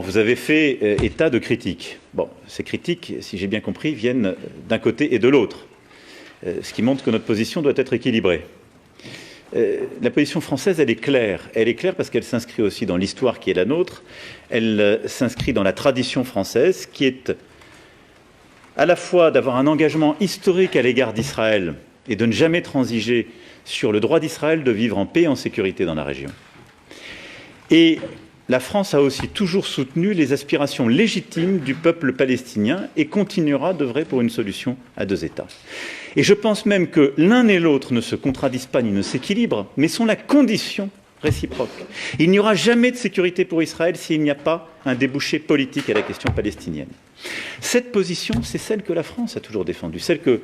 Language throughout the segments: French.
Vous avez fait état de critiques. Bon, ces critiques, si j'ai bien compris, viennent d'un côté et de l'autre, ce qui montre que notre position doit être équilibrée. La position française, elle est claire. Elle est claire parce qu'elle s'inscrit aussi dans l'histoire qui est la nôtre. Elle s'inscrit dans la tradition française qui est à la fois d'avoir un engagement historique à l'égard d'Israël et de ne jamais transiger sur le droit d'Israël de vivre en paix et en sécurité dans la région. Et la France a aussi toujours soutenu les aspirations légitimes du peuple palestinien et continuera d'œuvrer pour une solution à deux États. Et je pense même que l'un et l'autre ne se contradisent pas ni ne s'équilibrent, mais sont la condition réciproque. Il n'y aura jamais de sécurité pour Israël s'il n'y a pas un débouché politique à la question palestinienne. Cette position, c'est celle que la France a toujours défendue, celle que le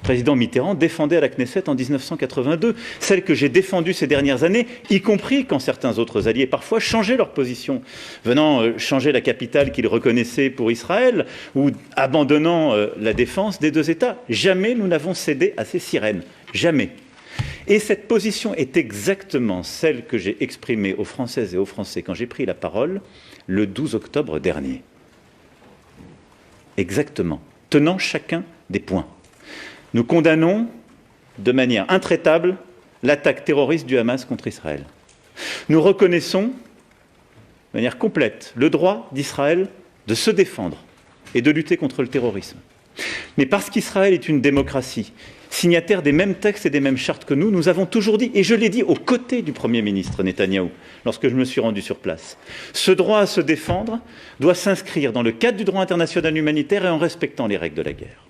président Mitterrand défendait à la Knesset en 1982, celle que j'ai défendue ces dernières années, y compris quand certains autres alliés parfois changeaient leur position, venant changer la capitale qu'ils reconnaissaient pour Israël ou abandonnant la défense des deux États. Jamais nous n'avons cédé à ces sirènes, jamais. Et cette position est exactement celle que j'ai exprimée aux Françaises et aux Français quand j'ai pris la parole le 12 octobre dernier. Exactement, tenant chacun des points. Nous condamnons de manière intraitable l'attaque terroriste du Hamas contre Israël. Nous reconnaissons de manière complète le droit d'Israël de se défendre et de lutter contre le terrorisme. Mais parce qu'Israël est une démocratie, signataire des mêmes textes et des mêmes chartes que nous avons toujours dit, et je l'ai dit aux côtés du Premier ministre Netanyahou, lorsque je me suis rendu sur place, ce droit à se défendre doit s'inscrire dans le cadre du droit international humanitaire et en respectant les règles de la guerre.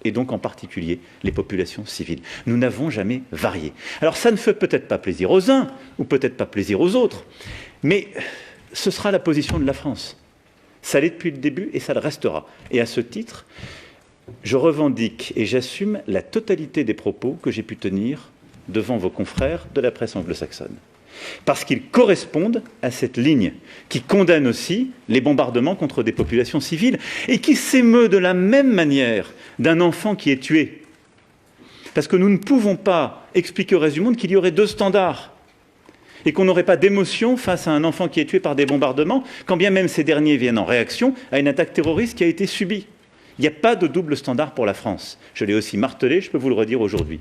Et donc en particulier les populations civiles. Nous n'avons jamais varié. Alors ça ne fait peut-être pas plaisir aux uns, ou peut-être pas plaisir aux autres, mais ce sera la position de la France. Ça l'est depuis le début et ça le restera. Et à ce titre, je revendique et j'assume la totalité des propos que j'ai pu tenir devant vos confrères de la presse anglo-saxonne. Parce qu'ils correspondent à cette ligne qui condamne aussi les bombardements contre des populations civiles et qui s'émeut de la même manière d'un enfant qui est tué. Parce que nous ne pouvons pas expliquer au reste du monde qu'il y aurait deux standards et qu'on n'aurait pas d'émotion face à un enfant qui est tué par des bombardements, quand bien même ces derniers viennent en réaction à une attaque terroriste qui a été subie. Il n'y a pas de double standard pour la France. Je l'ai aussi martelé, je peux vous le redire aujourd'hui.